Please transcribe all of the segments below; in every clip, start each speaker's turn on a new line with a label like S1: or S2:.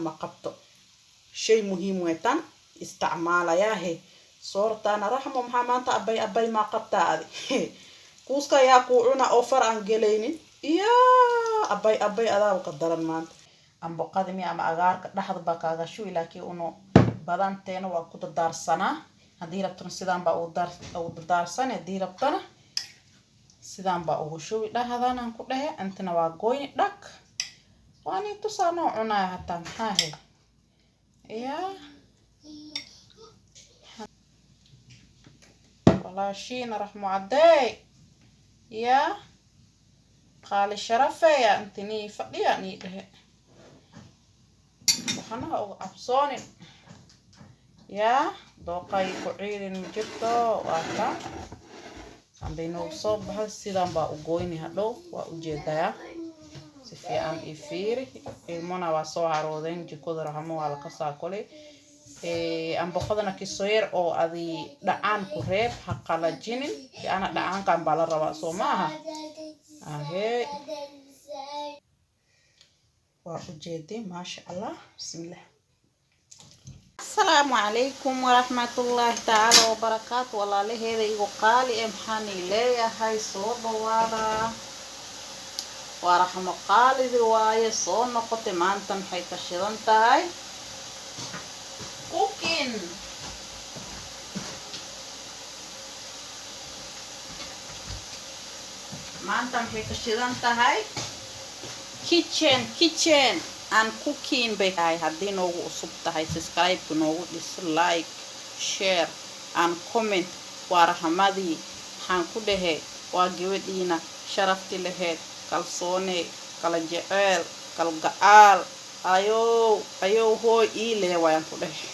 S1: ما قبطه شيء مهم ويتان استعمال ياهي صورتنا رحمه محمد أبي ما قبطه هذه كوسكا يا كوعنا أوفر أنجليني يا أبي أذا وقدر المانت أم بقدمي أم أجار لحظة بقى شو لكن إنه بدن تانو وقت الدار سنة هدي ربطنا سيدان بقى أو الدار سنة هدي ربطنا سيدان بقى وشو لا هذا أنا نقول له أنت نواجوين لك وأني تصانع عنا هتام هاي يا والله شينا رح معدي يا قال الشرفة يا أنتني فقياني له وحنا أبصوني يا دوقاي كعيل مجبتو واتا عندنا وصوب هالسيدان بقويني هلو وأجدها سفي عن إفير المنا وصوها رودين جكود رحمه على قصة كله أم بخدنا كسوير أو أذي دعان كريب حق على جنين أنا دعان كان بالروا سوماها أهي وأجدي ما شاء الله بسم الله. السلام عليكم ورحمة الله تعالى وبركاته. والله هذا يقال إمحاني لي هاي صوب وارا ورحمة قال رواية صون نقط مانتم حيث شرنتاي كوكين مانتم حيث شرنتاي kitchen and cooking behay haddii noogu cusub tahay subscribe noogu dhis like share and comment waa raxmadii waxaan ku dhahe waa gabadhiina sharafti lahayd kalsoone kala jecel kalgacaal ayow hooy ii leewayaan ku dhahe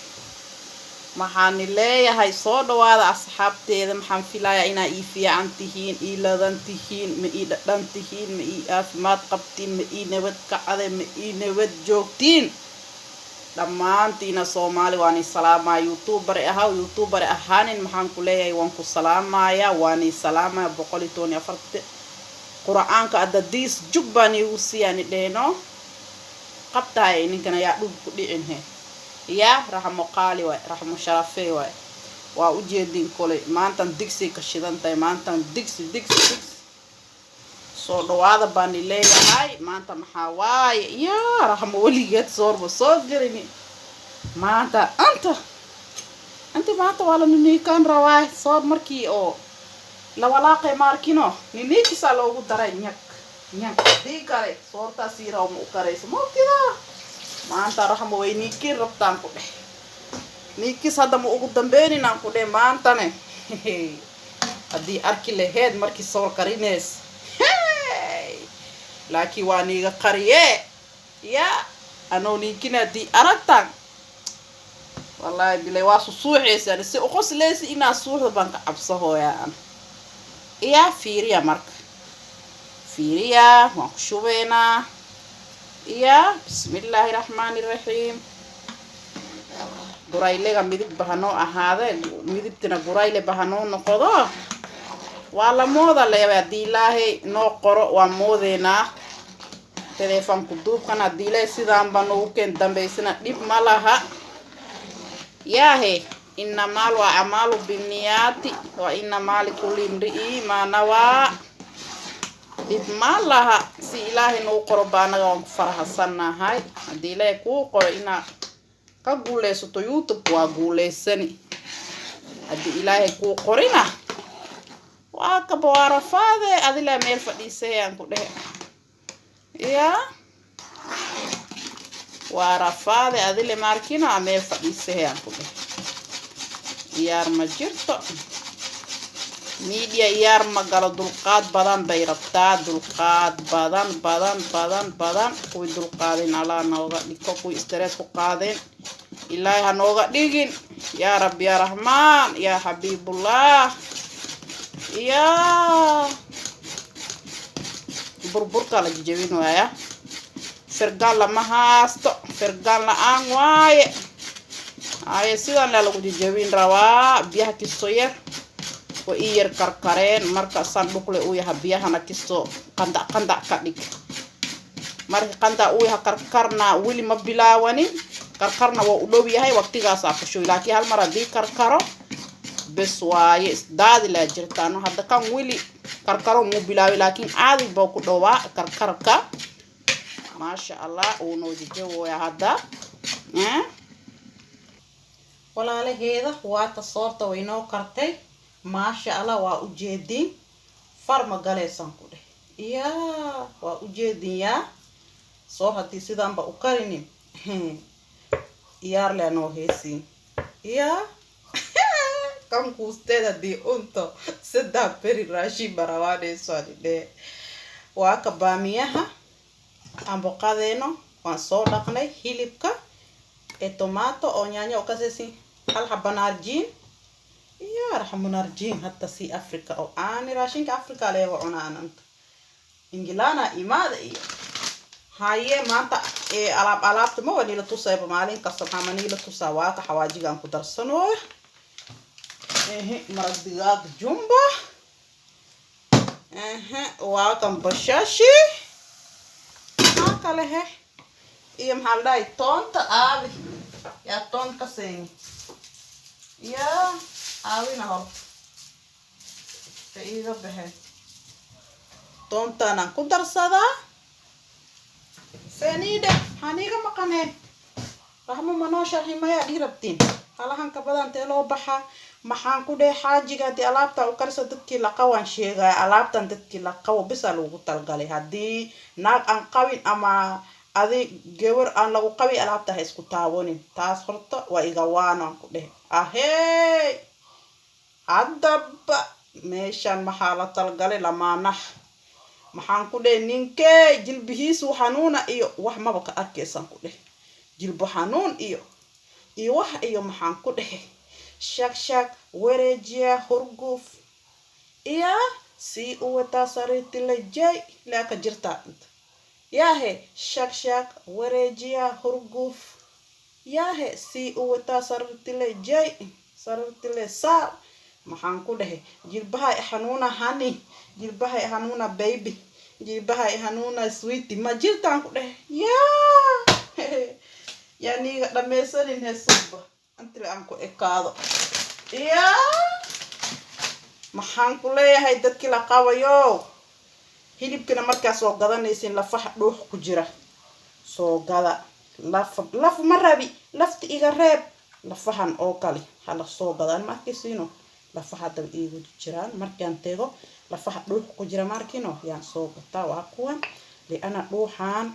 S1: maxaan leeyahay soo dhawaada asxaabteeda maxaan filayaa inaa ii fiican tihiin ii ladan tihiin ma ii dhadhan tihiin ma ii caafimaad qabtiin ma ii nabad kacday ma ii nabad joogtiin dhammaantiina Soomaali waan salaamaya youtuber ahaanin maxaan ku leeyahay waan ku salaamaya waan salaamaya 124 quraanka adadiis jubbani uu siiyani dheeno qabtaay ninkana yaa dhub ku dhicin يا رحمة قالي واي رحمة شرفي واي وأوجدين كله ما أنت دكسي كشيدان تاي ما أنت دكسي صور هذا باني ليه هاي ما أنت محاواي يا رحمة ولي جت صور بصوت جريني ما أنت ما أنت ولا مني كان رواي صور مركي أو لو لاقي ماركينو نيني كسالو قدري نيك دي كاري صور تاسيرا ومكاري سمو كذا ما أنت رحمة وينيكي ربطان كده نيكي صدام وقدام بيني نام كده ما أنت نه أدي أركي لهاد مركي صور كارينيس لكن وانيغا قريه يا أنا نيكي ندي أرتان والله بلا واسو صوحي سأل سي أخص ليس إنا صوح بانك أبصه يا أنا يا فيريا مرك فيريا وانكشوبينا يا بسم الله الرحمن الرحيم قرايلة ميدب بهنو هذا ميدبتنا قرايلة بهنو نقضا ولا موضة اللي بدي الله نقرأ وموذنا تلفون كتب كنا ديله سيدان بنو كن دمبيسنا ديب مالها يا هي إنما الأعمال بالنيات وإنما لكل امرئ ما نوى إدمالها سي إلهي نو قربانا وفرح سنة هاي دي لكو قرئنا كقولي ستو يوتيوب وقولي سني دي إلهي كو قرئنا وكبوارا فاذي أدي لا ميل فديسي أنكو ده يا وارا فاذي أدي لا ماركينا ميل فديسي أنكو ده يار مجرطو ميديا يار مقالة دلقات بدن بيربطات دلقات بدن كوي دلقاتين على نوغا لكو كوي استرس قادين إلهي هنوغا ديجين يا رب يا رحمن يا حبيب الله يا بربركا لجيبين ويا فرقان لما هاستو فرقان لآن واي آي سيدان لالو جيبين روا بيها كسوير وإير كركرين مركا صندوق لأويا بيها نكسو قندق كديك marka qanda uu yahay karkarna wili ma bilaawanin karkarna waa u dhow yahay waqtigaas ku shubi laakiin hal mar hadii karkaro bes waaye daadi la jirtaano hadda kan wili karkaro mu bilaawi laakiin aadi baa ku dhowaa karkarka ma sha Allah oo noo jijo hadda walaalaheeda waa ta soorta way noo kartay ma sha Allah waa u jeedin farma galaysan ku dheh waa u jeedin soo hadii sidaan ba u karinin yaar la noo heesin kan kuusteeda di unto sida peri rashi barawaade soo dheh waa ka baamiyaha amboqadeeno waan soo dhaqnay hilibka tomato oo nyaanya oo kasasi hal xabban arjin raxmun arjin hatta si Afrika oo aan raashinka Afrika leeyo cunaananta ingilana imaada iyo haye maanta alaabta ma wali la tusay maalin kasta xamani la tusaa waa ka xawaajigan ku darsano maraq digaag jumbo waa kan bashashi kale iyo maxaa dhahay toonta aabi yaa toonka seeni aawina hor iiga baxeen toontaanaan ku darsadaa seeniidhe haniiga maqaneen rahmo manoo sharxi mayaa dhii rabtiin halahan ka badan tee loo baxa maxaan ku dheh xaajiga hadii alaabta u karsa dadkii la qawan sheegay alaabtan dadkii la qawo bisa lagu talgalay hadii naag aan qawin ama adi gabar aan lagu qabi alaabta ha isku taawonin taas horta waa iga waanaan ku dheh haddaba meeshan maxaa la talgalay lamaanax maxaan ku dheh ninkee jilbihiisu xanuuna iyo wax maba ka arkaysan ku dheh jilbo xanuun iyo wax iyo maxaan ku dheh shak wareejiya hurguf si uwa taasariti la jay la ka jirta shak wareejiya hurguf si uwa taasariti la jay sarti la saar maxaan ku dheh jilbaha xanuuna hani jilbaha xanuuna baby jilbaha xanuuna sweet ma jirtaan ku dheh yani dhameesanin heesba anti aan ku ekaado maxaan ku leeyahay dadkii la qabayo hilibkina markaas soo gadanaysin lafaha dhuux ku jira soo gada laf ma rabi lafta iga reeb lafahan oo kale hala soo gadan markiisino lafaha dab iigu jiraan markaan teego lafaha dhuux ku jira markiino yaan soo gataa waa kuwan liana dhuuxaan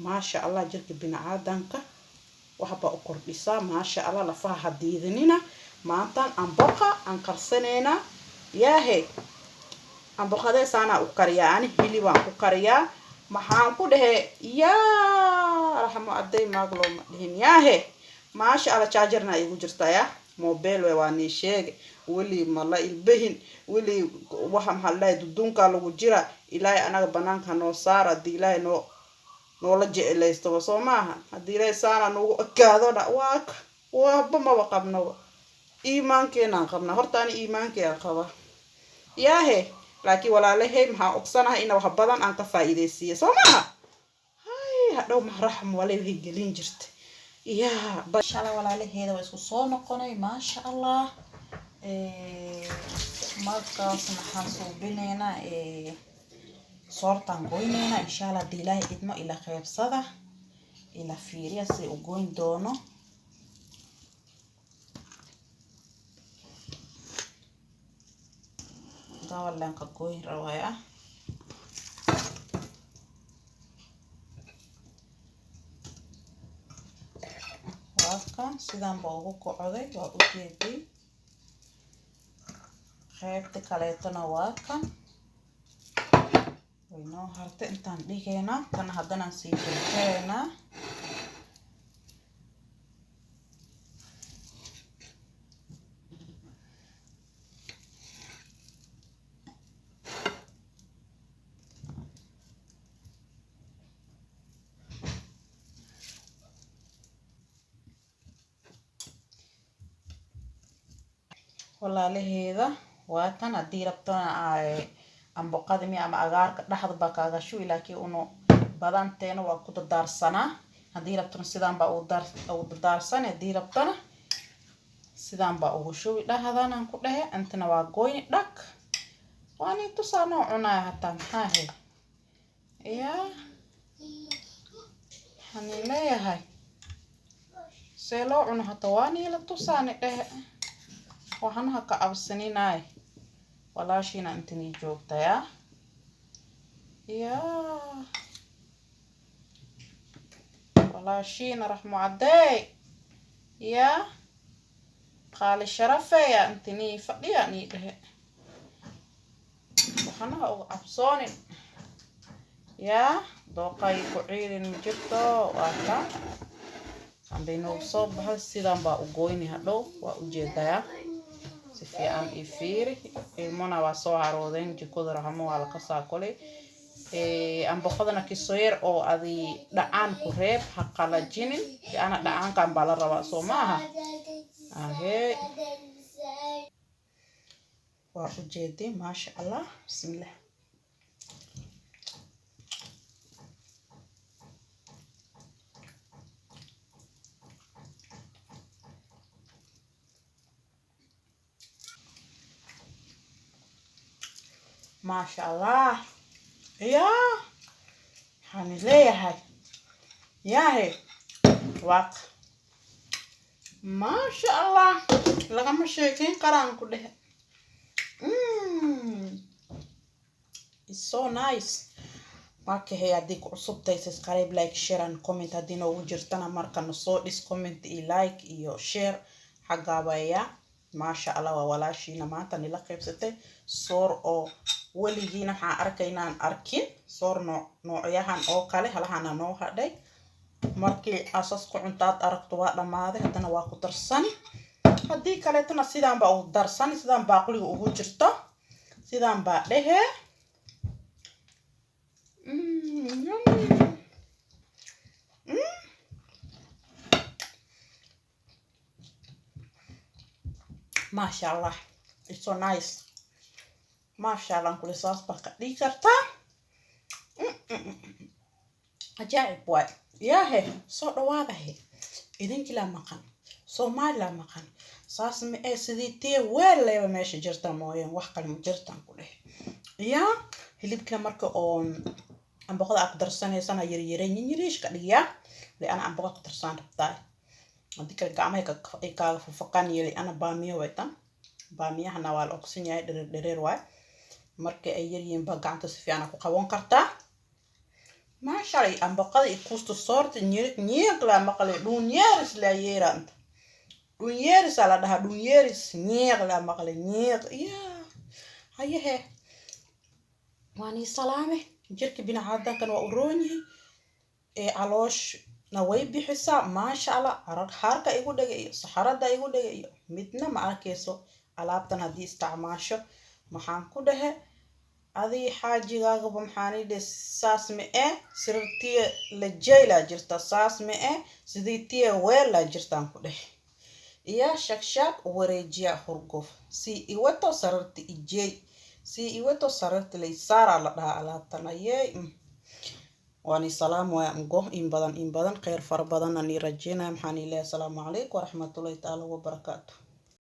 S1: ma sha Allah jirka bini'aadanka waxba u kordhisa ma sha Allah lafaha hadiidinina maantan amboqa aan karsaneena amboqade saana u kariyaa ani hilibaan ku kariyaa maxaan ku dhahe rahmo aday maaglo ma dhihin ma sha Allah chargerna igu jirtaa mobile waa ni sheeg wali mala ilbahin wali waxa maxalay dudunka lagu jira ilaahay anaga banaanka noo saara diilay noo la jecelaysto soo maaha hadii ilaahay saana nagu akaado waaba ma qabno iimaankeena qabna horta ani iimaankeena qaba laakiin walaalahay maxaa ogsanahay in wax badan aan ka faa'iideysiyo soo maaha hadhow ma raxmo walaalahay gelin jirta insha Allah walaalaheeda way isku soo noqonay ma sha Allah markaas maxaan soo bineena soortan goynayna insha Allah diilay idmo ila qaybsada ila fiiriya si u goyn doono dawalan ka goyn rawaya waaka sidaan baa ugu kocday waa u jeeday qaybta kaleetana waa kan waynoo harta intaan dhigeena tan haddana sii jirteena walaalaheeda waa kan hadii rabtana ay amboqada mi ama agaarka dhaxda ba kaaga shubi laakiin uno badanteena waa ku darsanaa hadii rabtana sidaan baa u darsan hadii rabtana sidaan baa ugu shubi dhaxdan aan ku dhahe intana waa gooyni dhaq waani tusaano cunaa hataa maxaa hay yaa hani leeyahay seelo cuno hataa waani la tusaani dhahe waxaan ka absaninaay walaashina intani joogta yaa walaashina raxmo caday yaa qaali sharafaya intani fadhiya ni dhahe waxaan ugu absoonin yaa dooqay ku ciirin jirto waata andayno soo baxay sidaan baa u gooyni hadhow waa u jeedaa si fiican i fiiri ilmona waa soo haroodeen jikada raxmo waa la ka saaqolay amboqadana kisoyer oo adi dhacaan ku reeb ha qalajinin ana dhacaankan baa la rabaa soo maaha ahee waa u jeeday maasha allah bismillah ما شاء الله يا حنليها يا هي واق ما شاء الله لغم شيكين قران كله it's so nice marka hay adig cusub tay subscribe like share and comment hadina ugu jirtana marka soo dhis comment iyo like iyo share xagaabaya ما شاء الله walaashina maanta nila qaybsatay soor oo waligiina waxaan arkaynaa arkin soor noocyahan oo kale halahana noo hadhay markii asas ku cuntaad aragto waa dhamaaday hadana waa ku darsan hadii kale tana sidaan baa u darsan sidaan baaquliga ugu jirto sidaan baa dhehe ما شاء الله it's so nice ما شاء الله كل صوص بقى دي كرتا عجائب واي يا هي صوت واضح هي إذن كلا مكان صو ما لا مكان صاص مئة سديتي ولا ماشي جرتا موين وحق المجرتا كله يا اللي بكنا مركو أون أم بقول أقدر سنة يريش كليا لأن أم بقول أقدر سنة بتاعي هذيك الجامعة كا فقاني اللي أنا بامية ويتا بامية هنا والأكسنيا درير واي مركي أيرين بقعت سفيانا كقوان كرتا ما شاء أم بقول يكوست صورت نيك لا مقلة دونيارس لا يرانت دونيارس على ده دونيارس نيك لا مقلة نيك يا هي واني سلامة جرك بنا هذا كان وأوروني علوش naway bixisa ma sha Allah harka igu dhagay saxarada igu dhagay midna ma arkayso alaabtan hadii isticmaasho maxaan ku dhahe adii xaajigaaga maxaan idhi saas ma sirtiye la jeyla jirta saas ma sidiitiye weela jirtaan ku dhahe iya shakshak wareejiya hurguf si iwato sararti ijey si iwato sararti lay sara la dhaha alaabtan ayay واني سلام وامقو إن بدن خير فر بدن أني رجينا محاني الله السلام عليكم ورحمة الله تعالى وبركاته